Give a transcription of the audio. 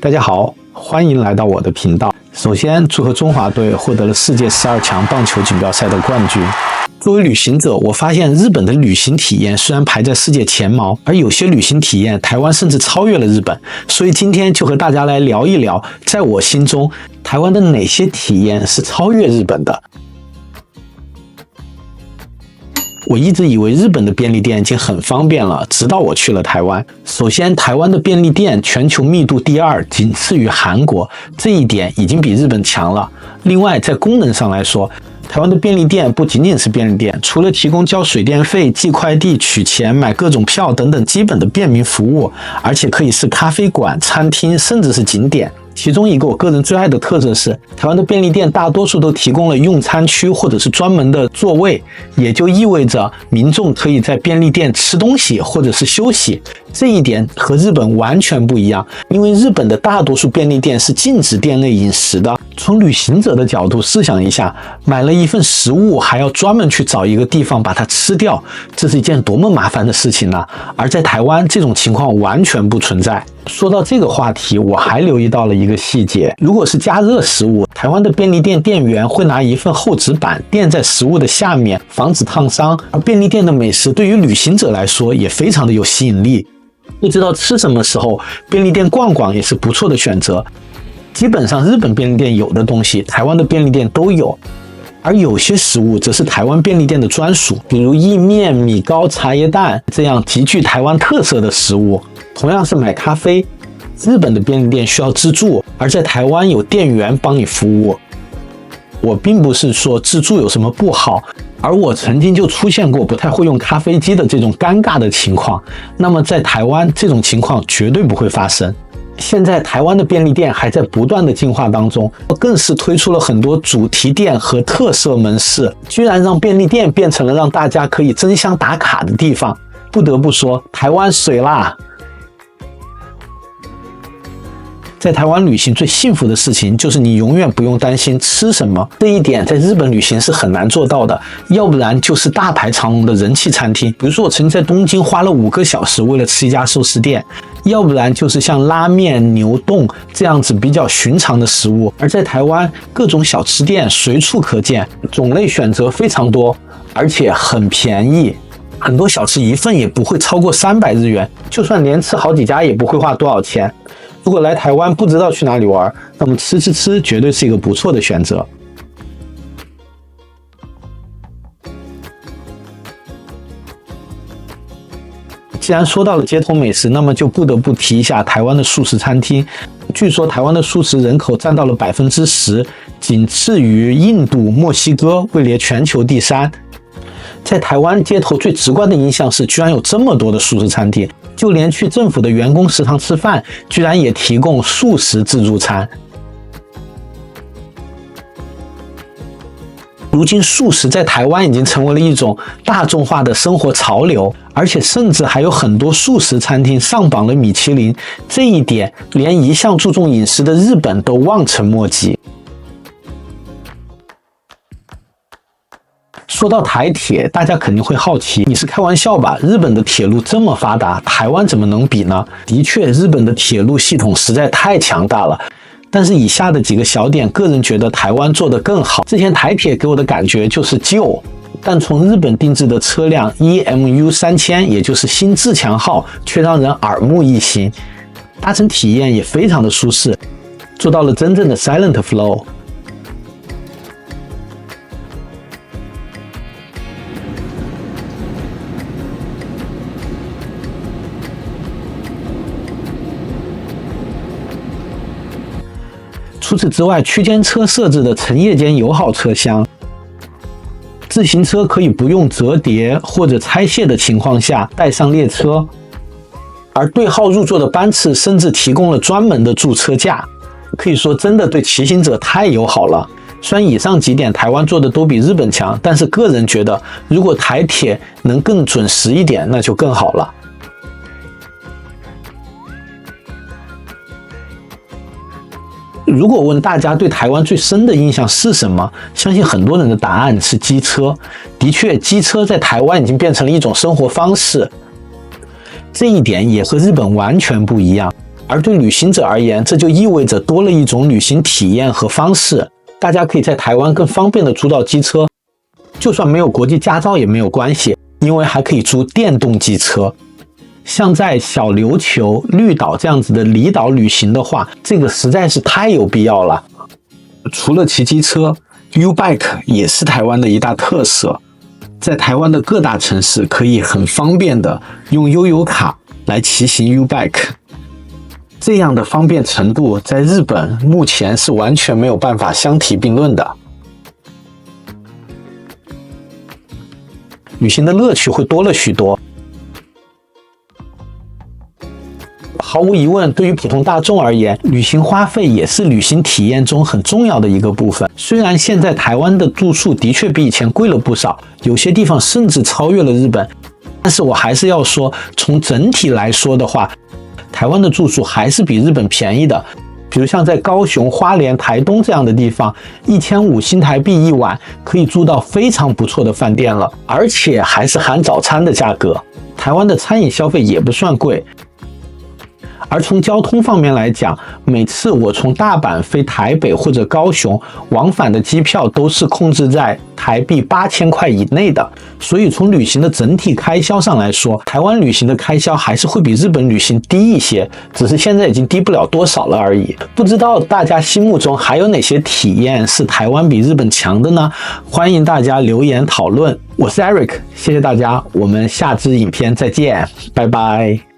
大家好，欢迎来到我的频道。首先，祝贺中华队获得了世界12强棒球锦标赛的冠军。作为旅行者，我发现日本的旅行体验虽然排在世界前茅，而有些旅行体验台湾甚至超越了日本。所以今天就和大家来聊一聊，在我心中，台湾的哪些体验是超越日本的。我一直以为日本的便利店已经很方便了，直到我去了台湾。首先，台湾的便利店全球密度第2，仅次于韩国，这一点已经比日本强了。另外，在功能上来说，台湾的便利店不仅仅是便利店，除了提供交水电费、寄快递、取钱、买各种票等等基本的便民服务，而且可以是咖啡馆、餐厅，甚至是景点。其中一个我个人最爱的特色是，台湾的便利店大多数都提供了用餐区或者是专门的座位，也就意味着民众可以在便利店吃东西或者是休息。这一点和日本完全不一样，因为日本的大多数便利店是禁止店内饮食的。从旅行者的角度试想一下，买了一份食物还要专门去找一个地方把它吃掉，这是一件多么麻烦的事情呢？而在台湾，这种情况完全不存在。说到这个话题，我还留意到了一个细节，如果是加热食物，台湾的便利店店员会拿一份厚纸板垫在食物的下面，防止烫伤。而便利店的美食对于旅行者来说也非常的有吸引力，不知道吃什么时候，便利店逛逛也是不错的选择。基本上日本便利店有的东西，台湾的便利店都有，而有些食物则是台湾便利店的专属，比如意面、米糕、茶叶蛋这样极具台湾特色的食物。同样是买咖啡，日本的便利店需要自助，而在台湾有店员帮你服务。我并不是说自助有什么不好，而我曾经就出现过不太会用咖啡机的这种尴尬的情况，那么在台湾这种情况绝对不会发生。现在台湾的便利店还在不断的进化当中，更是推出了很多主题店和特色门市，居然让便利店变成了让大家可以争相打卡的地方。不得不说，台湾水啦！在台湾旅行最幸福的事情就是你永远不用担心吃什么，这一点在日本旅行是很难做到的，要不然就是大排长龙的人气餐厅，比如说我曾经在东京花了5个小时为了吃一家寿司店，要不然就是像拉面、牛冻这样子比较寻常的食物。而在台湾，各种小吃店随处可见，种类选择非常多，而且很便宜，很多小吃一份也不会超过300日元，就算连吃好几家也不会花多少钱。如果来台湾不知道去哪里玩，那么吃绝对是一个不错的选择。既然说到了街头美食，那么就不得不提一下台湾的素食餐厅。据说台湾的素食人口占到了10%，仅次于印度、墨西哥，位列全球第3。在台湾街头最直观的印象是，居然有这么多的素食餐厅，就连去政府的员工食堂吃饭，居然也提供素食自助餐。如今素食在台湾已经成为了一种大众化的生活潮流，而且甚至还有很多素食餐厅上榜了米其林，这一点连一向注重饮食的日本都望尘莫及。说到台铁，大家肯定会好奇，你是开玩笑吧？日本的铁路这么发达，台湾怎么能比呢？的确，日本的铁路系统实在太强大了。但是以下的几个小点，个人觉得台湾做得更好。之前台铁给我的感觉就是旧，但从日本定制的车辆 EMU3000， 也就是新自强号，却让人耳目一新，搭乘体验也非常的舒适，做到了真正的 Silent Flow。除此之外，区间车设置的乘夜间友好车厢，自行车可以不用折叠或者拆卸的情况下带上列车，而对号入座的班次甚至提供了专门的驻车架，可以说真的对骑行者太友好了。虽然以上几点台湾做的都比日本强，但是个人觉得如果台铁能更准时一点，那就更好了。如果问大家对台湾最深的印象是什么，相信很多人的答案是机车。的确，机车在台湾已经变成了一种生活方式，这一点也和日本完全不一样。而对旅行者而言，这就意味着多了一种旅行体验和方式。大家可以在台湾更方便地租到机车，就算没有国际驾照也没有关系，因为还可以租电动机车。像在小琉球、绿岛这样子的离岛旅行的话，这个实在是太有必要了。除了骑机车， U-Bike 也是台湾的一大特色。在台湾的各大城市可以很方便的用悠游卡来骑行 U-Bike， 这样的方便程度在日本目前是完全没有办法相提并论的。旅行的乐趣会多了许多。毫无疑问，对于普通大众而言，旅行花费也是旅行体验中很重要的一个部分。虽然现在台湾的住宿的确比以前贵了不少，有些地方甚至超越了日本，但是我还是要说，从整体来说的话，台湾的住宿还是比日本便宜的。比如像在高雄、花莲、台东这样的地方，1500新台币一晚可以住到非常不错的饭店了，而且还是含早餐的价格。台湾的餐饮消费也不算贵。而从交通方面来讲，每次我从大阪飞台北或者高雄往返的机票都是控制在台币8000块以内的，所以从旅行的整体开销上来说，台湾旅行的开销还是会比日本旅行低一些，只是现在已经低不了多少了而已。不知道大家心目中还有哪些体验是台湾比日本强的呢？欢迎大家留言讨论。我是 Eric， 谢谢大家，我们下支影片再见，拜拜。